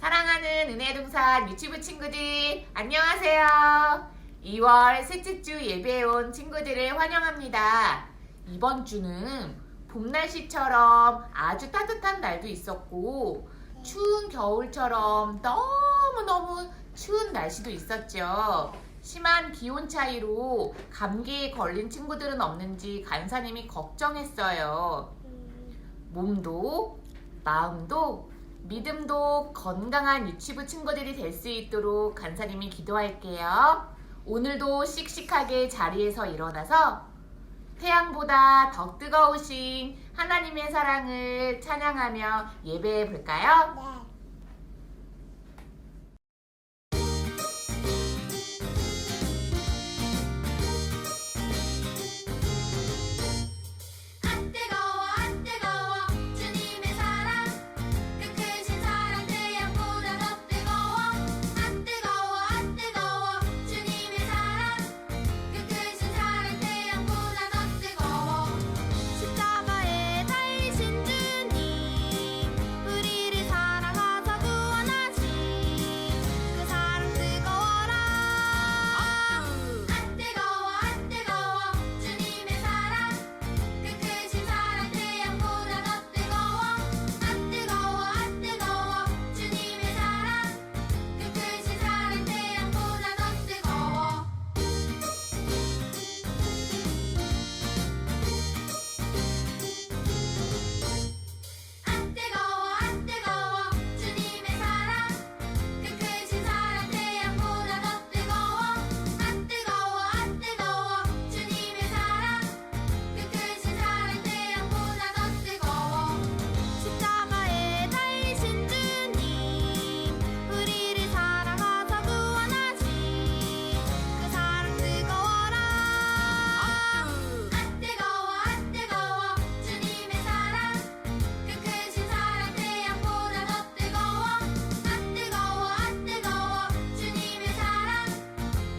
사랑하는 은혜동산 유치부 친구들, 안녕하세요. 2월 셋째 주 예배에 온 친구들을 환영합니다. 이번 주는 봄 날씨처럼 아주 따뜻한 날도 있었고, 추운 겨울처럼 너무너무 추운 날씨도 있었죠. 심한 기온 차이로 감기에 걸린 친구들은 없는지 간사님이 걱정했어요. 몸도 마음도 믿음도 건강한 유치부 친구들이 될 수 있도록 간사님이 기도할게요. 오늘도 씩씩하게 자리에서 일어나서 태양보다 더 뜨거우신 하나님의 사랑을 찬양하며 예배해 볼까요? 안 뜨거워 안 뜨거워 주님의 사랑 그 크신 사랑 태양보다 더 뜨거워 안 뜨거워 안 뜨거워 주님의 사랑 그 크신 사랑 태양보다 더 뜨거워 십자가에 달리신 주님 우리를 사랑하사 구원하신 그 사랑 뜨거워라 안 뜨거워 안 뜨거워 주님의 사랑 그 크신 사랑 태양보다 더 뜨거워 안 뜨거워 안 뜨거워 주님의 사랑 그 크신 사랑 태양보다 더 뜨거워 안 뜨거워 안 뜨거워 주님의 사랑 그 크신 사랑 태양보다 더 뜨거워 안 뜨거워 안 뜨거워 주님의 사랑 그 크신 사랑 태양보다 더 뜨거워 십자가에 달리신 주님 우리를 사랑하사 구원하신 그 사랑 뜨거워라 안 뜨거워 안 뜨거워 주님의 사랑 그 크신 사랑 태양보다 더 뜨거워 안 뜨거워 안 뜨거워 주님의 사랑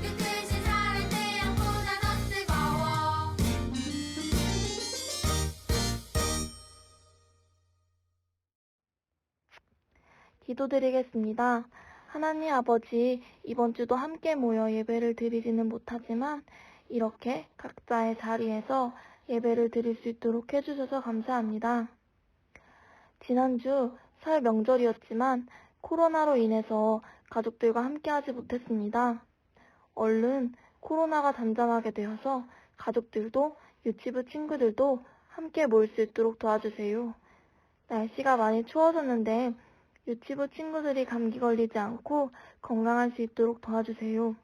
그 크신 사랑 태양보다 더 뜨거워 기도드리겠습니다. 하나님 아버지, 이번 주도 함께 모여 예배를 드리지는 못하지만 이렇게 각자의 자리에서 예배를 드릴 수 있도록 해주셔서 감사합니다. 지난주 설 명절이었지만 코로나로 인해서 가족들과 함께하지 못했습니다. 얼른 코로나가 잠잠하게 되어서 가족들도 유치부 친구들도 함께 모일 수 있도록 도와주세요. 날씨가 많이 추워졌는데 유치부 친구들이 감기 걸리지 않고 건강할 수 있도록 도와주세요.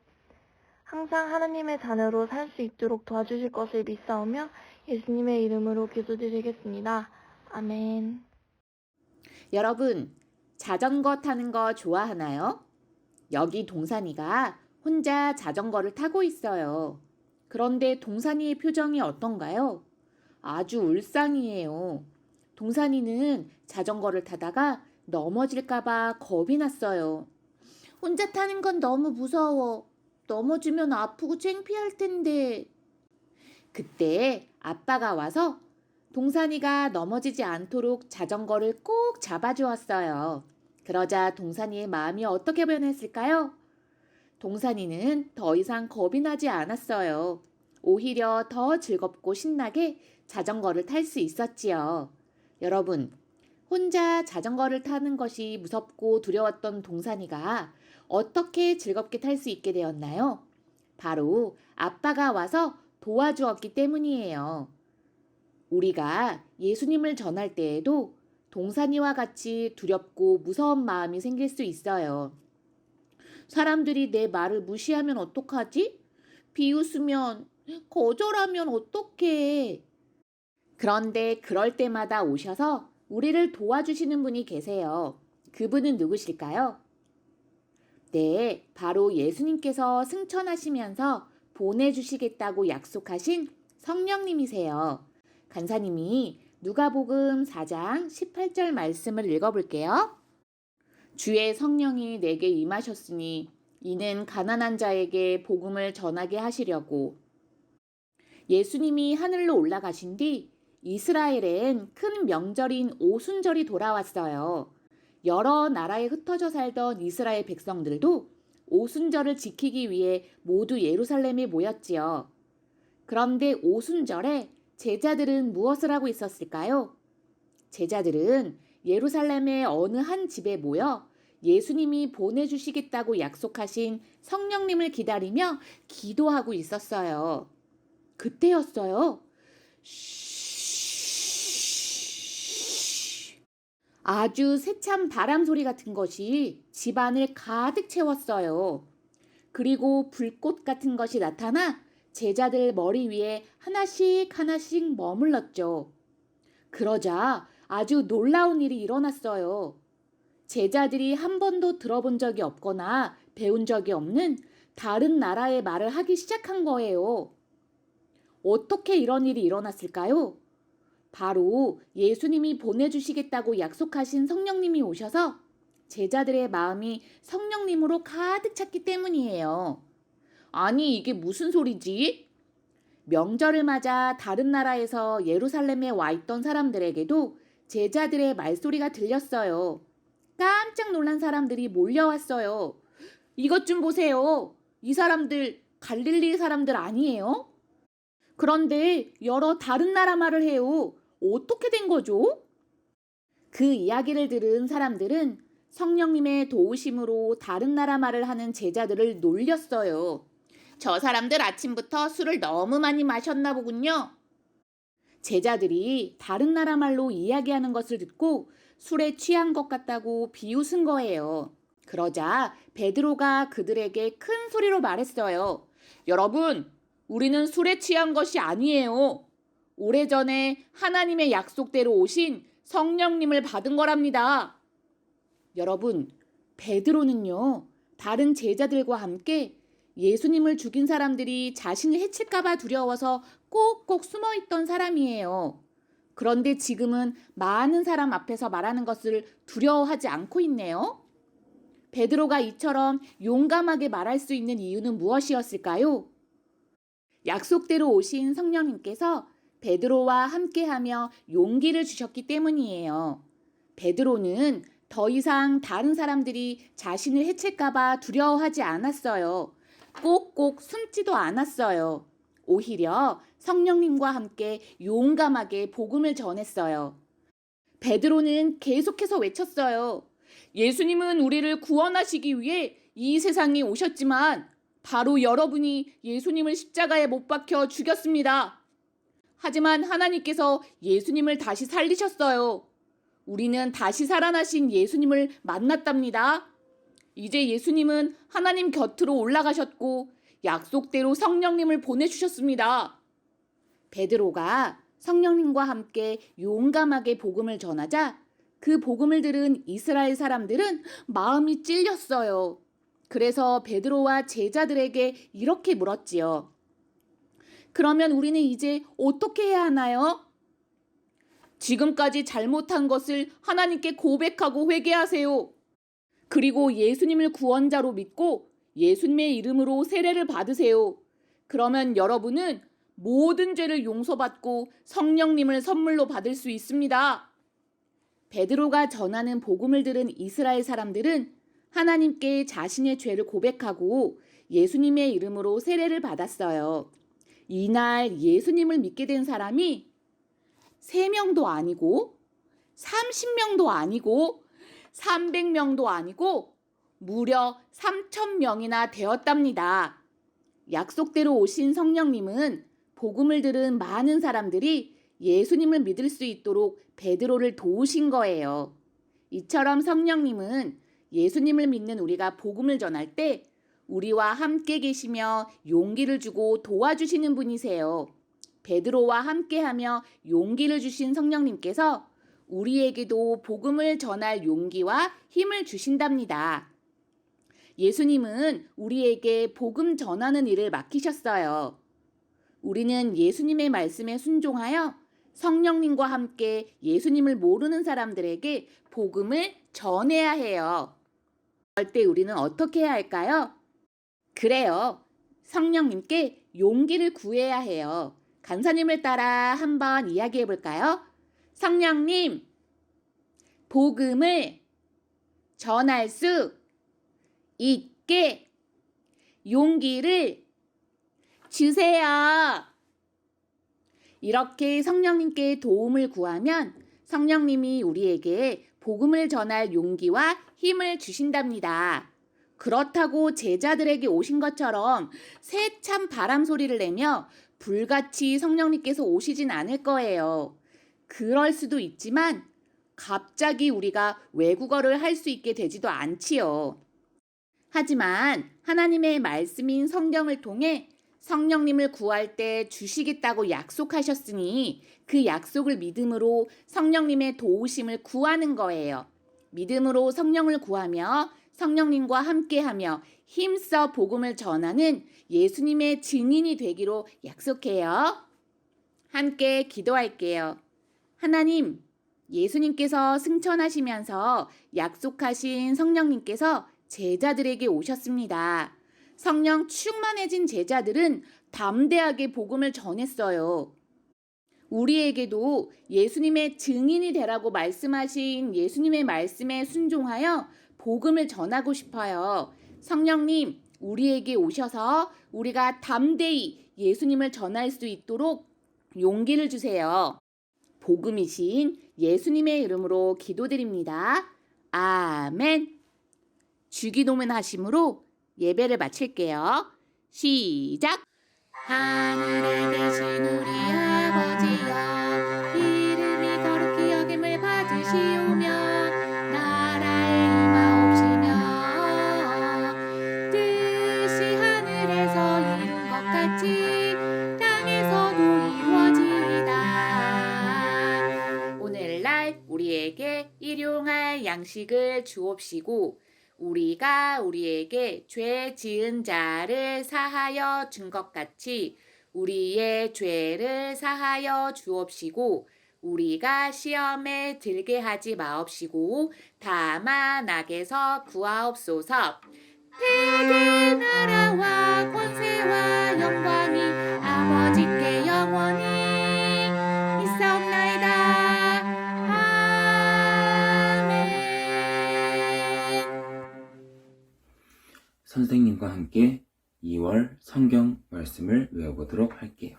항상 하나님의 자녀로 살 수 있도록 도와주실 것을 믿사오며 예수님의 이름으로 기도드리겠습니다. 아멘. 여러분, 자전거 타는 거 좋아하나요? 여기 동산이가 혼자 자전거를 타고 있어요. 그런데 동산이의 표정이 어떤가요? 아주 울상이에요. 동산이는 자전거를 타다가 넘어질까봐 겁이 났어요. 혼자 타는 건 너무 무서워. 넘어지면 아프고 창피할 텐데. 그때 아빠가 와서 동산이가 넘어지지 않도록 자전거를 꼭 잡아주었어요. 그러자 동산이의 마음이 어떻게 변했을까요? 동산이는 더 이상 겁이 나지 않았어요. 오히려 더 즐겁고 신나게 자전거를 탈 수 있었지요. 여러분, 혼자 자전거를 타는 것이 무섭고 두려웠던 동산이가 어떻게 즐겁게 탈 수 있게 되었나요? 바로 아빠가 와서 도와주었기 때문이에요. 우리가 예수님을 전할 때에도 동산이와 같이 두렵고 무서운 마음이 생길 수 있어요. 사람들이 내 말을 무시하면 어떡하지? 비웃으면, 거절하면 어떡해? 그런데 그럴 때마다 오셔서 우리를 도와주시는 분이 계세요. 그분은 누구실까요? 네, 바로 예수님께서 승천하시면서 보내주시겠다고 약속하신 성령님이세요. 간사님이 누가복음 4장 18절 말씀을 읽어볼게요. 주의 성령이 내게 임하셨으니 이는 가난한 자에게 복음을 전하게 하시려고. 예수님이 하늘로 올라가신 뒤 이스라엘엔 큰 명절인 오순절이 돌아왔어요. 여러 나라에 흩어져 살던 이스라엘 백성들도 오순절을 지키기 위해 모두 예루살렘에 모였지요. 그런데 오순절에 제자들은 무엇을 하고 있었을까요? 제자들은 예루살렘의 어느 한 집에 모여 예수님이 보내주시겠다고 약속하신 성령님을 기다리며 기도하고 있었어요. 그때였어요. 아주 세찬 바람 소리 같은 것이 집안을 가득 채웠어요. 그리고 불꽃 같은 것이 나타나 제자들 머리 위에 하나씩 하나씩 머물렀죠. 그러자 아주 놀라운 일이 일어났어요. 제자들이 한 번도 들어본 적이 없거나 배운 적이 없는 다른 나라의 말을 하기 시작한 거예요. 어떻게 이런 일이 일어났을까요? 바로 예수님이 보내주시겠다고 약속하신 성령님이 오셔서 제자들의 마음이 성령님으로 가득 찼기 때문이에요. 아니, 이게 무슨 소리지? 명절을 맞아 다른 나라에서 예루살렘에 와 있던 사람들에게도 제자들의 말소리가 들렸어요. 깜짝 놀란 사람들이 몰려왔어요. 이것 좀 보세요. 이 사람들 갈릴리 사람들 아니에요? 그런데 여러 다른 나라 말을 해요. 어떻게 된 거죠? 그 이야기를 들은 사람들은 성령님의 도우심으로 다른 나라 말을 하는 제자들을 놀렸어요. 저 사람들 아침부터 술을 너무 많이 마셨나 보군요. 제자들이 다른 나라 말로 이야기하는 것을 듣고 술에 취한 것 같다고 비웃은 거예요. 그러자 베드로가 그들에게 큰 소리로 말했어요. 여러분, 우리는 술에 취한 것이 아니에요. 오래전에 하나님의 약속대로 오신 성령님을 받은 거랍니다. 여러분, 베드로는요, 다른 제자들과 함께 예수님을 죽인 사람들이 자신을 해칠까봐 두려워서 꼭꼭 숨어있던 사람이에요. 그런데 지금은 많은 사람 앞에서 말하는 것을 두려워하지 않고 있네요. 베드로가 이처럼 용감하게 말할 수 있는 이유는 무엇이었을까요? 약속대로 오신 성령님께서 베드로와 함께하며 용기를 주셨기 때문이에요. 베드로는 더 이상 다른 사람들이 자신을 해칠까봐 두려워하지 않았어요. 꼭꼭 숨지도 않았어요. 오히려 성령님과 함께 용감하게 복음을 전했어요. 베드로는 계속해서 외쳤어요. 예수님은 우리를 구원하시기 위해 이 세상에 오셨지만 바로 여러분이 예수님을 십자가에 못 박혀 죽였습니다. 하지만 하나님께서 예수님을 다시 살리셨어요. 우리는 다시 살아나신 예수님을 만났답니다. 이제 예수님은 하나님 곁으로 올라가셨고 약속대로 성령님을 보내주셨습니다. 베드로가 성령님과 함께 용감하게 복음을 전하자 그 복음을 들은 이스라엘 사람들은 마음이 찔렸어요. 그래서 베드로와 제자들에게 이렇게 물었지요. 그러면 우리는 이제 어떻게 해야 하나요? 지금까지 잘못한 것을 하나님께 고백하고 회개하세요. 그리고 예수님을 구원자로 믿고 예수님의 이름으로 세례를 받으세요. 그러면 여러분은 모든 죄를 용서받고 성령님을 선물로 받을 수 있습니다. 베드로가 전하는 복음을 들은 이스라엘 사람들은 하나님께 자신의 죄를 고백하고 예수님의 이름으로 세례를 받았어요. 이날 예수님을 믿게 된 사람이 3명도 아니고 30명도 아니고 300명도 아니고 무려 3,000명이나 되었답니다. 약속대로 오신 성령님은 복음을 들은 많은 사람들이 예수님을 믿을 수 있도록 베드로를 도우신 거예요. 이처럼 성령님은 예수님을 믿는 우리가 복음을 전할 때 우리와 함께 계시며 용기를 주고 도와주시는 분이세요. 베드로와 함께하며 용기를 주신 성령님께서 우리에게도 복음을 전할 용기와 힘을 주신답니다. 예수님은 우리에게 복음 전하는 일을 맡기셨어요. 우리는 예수님의 말씀에 순종하여 성령님과 함께 예수님을 모르는 사람들에게 복음을 전해야 해요. 그럴 때 우리는 어떻게 해야 할까요? 그래요. 성령님께 용기를 구해야 해요. 간사님을 따라 한번 이야기해 볼까요? 성령님, 복음을 전할 수 있게 용기를 주세요. 이렇게 성령님께 도움을 구하면 성령님이 우리에게 복음을 전할 용기와 힘을 주신답니다. 그렇다고 제자들에게 오신 것처럼 새찬 바람 소리를 내며 불같이 성령님께서 오시진 않을 거예요. 그럴 수도 있지만 갑자기 우리가 외국어를 할 수 있게 되지도 않지요. 하지만 하나님의 말씀인 성경을 통해 성령님을 구할 때 주시겠다고 약속하셨으니 그 약속을 믿음으로 성령님의 도우심을 구하는 거예요. 믿음으로 성령을 구하며 성령님과 함께하며 힘써 복음을 전하는 예수님의 증인이 되기로 약속해요. 함께 기도할게요. 하나님, 예수님께서 승천하시면서 약속하신 성령님께서 제자들에게 오셨습니다. 성령 충만해진 제자들은 담대하게 복음을 전했어요. 우리에게도 예수님의 증인이 되라고 말씀하신 예수님의 말씀에 순종하여 복음을 전하고 싶어요. 성령님, 우리에게 오셔서 우리가 담대히 예수님을 전할 수 있도록 용기를 주세요. 복음이신 예수님의 이름으로 기도드립니다. 아멘. 주기도문 하심으로 예배를 마칠게요. 시작! 하늘에 계신 우리 아버지여, 이름이 거룩히 여김을 받으시오며 나라의 임하옵시며 뜻이 하늘에서 이룬 것 같이 땅에서도 이루어지이다. 오늘날 우리에게 일용할 양식을 주옵시고 우리가 우리에게 죄 지은 자를 사하여 준 것 같이 우리의 죄를 사하여 주옵시고 우리가 시험에 들게 하지 마옵시고 다만 악에서 구하옵소서. 대개 나라와 권세와 영광이 아버지께 영원히 있사옵나이다. 선생님과 함께 2월 성경 말씀을 외워보도록 할게요.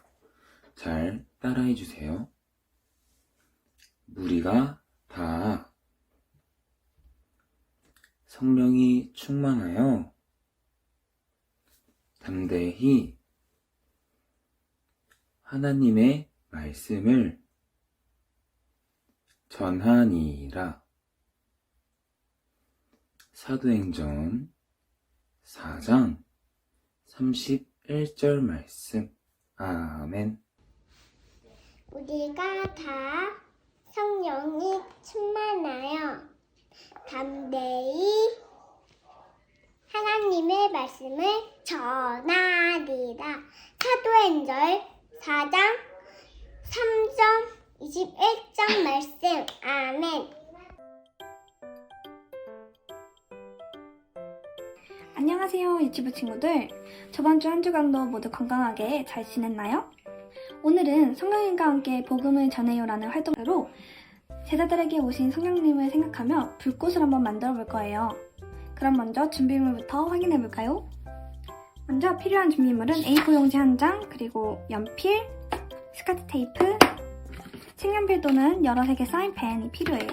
잘 따라해 주세요. 우리가 다 성령이 충만하여 담대히 하나님의 말씀을 전하니라. 사도행전 4장 31절 말씀. 아멘. 우리가 다 성령이 충만하여 담대히 하나님의 말씀을 전하리라. 사도행전 4장 3절 21절 말씀. 아멘. 안녕하세요, 유치부 친구들. 저번 주 한 주간도 모두 건강하게 잘 지냈나요? 오늘은 성령님과 함께 복음을 전해요라는 활동으로 제자들에게 오신 성령님을 생각하며 불꽃을 한번 만들어 볼 거예요. 그럼 먼저 준비물부터 확인해 볼까요? 먼저 필요한 준비물은 A4 용지 1장, 그리고 연필, 스카치 테이프, 색연필 또는 여러 색의 사인펜이 필요해요.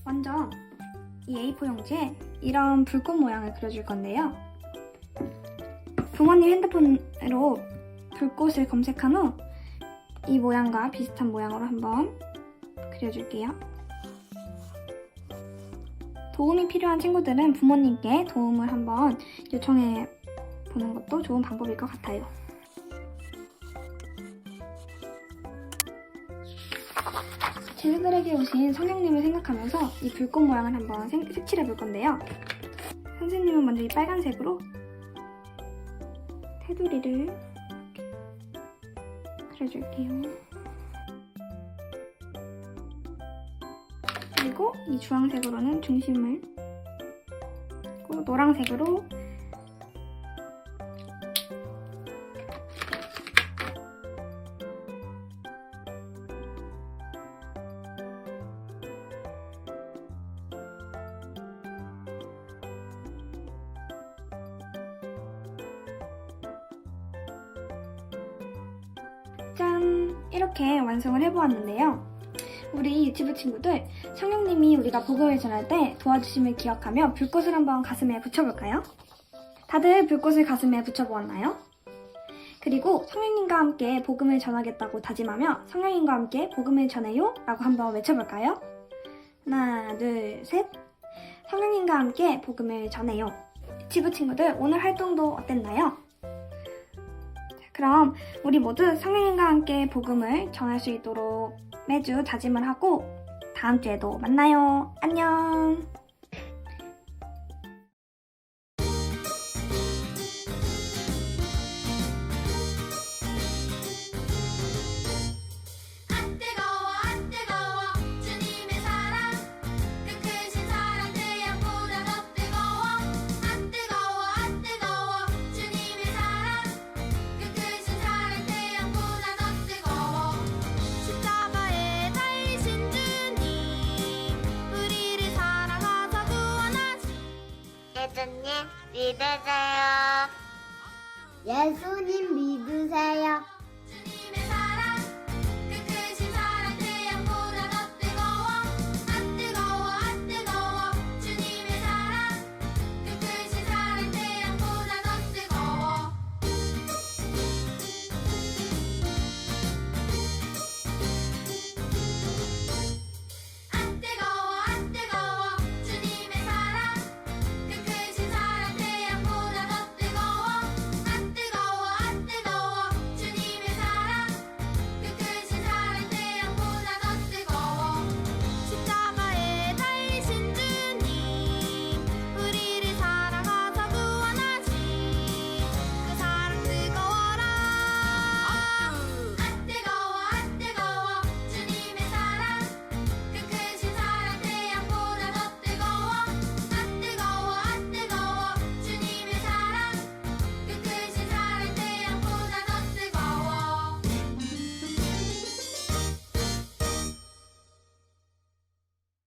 먼저 이 A4 용지에 이런 불꽃 모양을 그려줄 건데요. 부모님 핸드폰으로 불꽃을 검색한 후 이 모양과 비슷한 모양으로 한번 그려줄게요. 도움이 필요한 친구들은 부모님께 도움을 한번 요청해 보는 것도 좋은 방법일 것 같아요. 제자들에게 오신 성령님을 생각하면서 이 불꽃 모양을 한번 색칠해 볼 건데요. 선생님은 먼저 이 빨간색으로 테두리를 그려줄게요. 그리고 이 주황색으로는 중심을, 그리고 노란색으로 짠! 이렇게 완성을 해보았는데요. 우리 유치부 친구들, 성령님이 우리가 복음을 전할 때 도와주심을 기억하며 불꽃을 한번 가슴에 붙여볼까요? 다들 불꽃을 가슴에 붙여보았나요? 그리고 성령님과 함께 복음을 전하겠다고 다짐하며 성령님과 함께 복음을 전해요 라고 한번 외쳐볼까요? 하나, 둘, 셋! 성령님과 함께 복음을 전해요. 유치부 친구들, 오늘 활동도 어땠나요? 그럼 우리 모두 성령님과 함께 복음을 전할 수 있도록 매주 다짐을 하고 다음 주에도 만나요. 안녕. 아 뜨거워 주님의 사랑 그 크신 사랑 태양보다 더 뜨거워 아 뜨거워 주님의 사랑 그 크신 사랑 태양보다 더 뜨거워 십자가에 달리신 주님 우리를 사랑하사 구원하신 예수님 믿으세요. 예수님 믿으세요.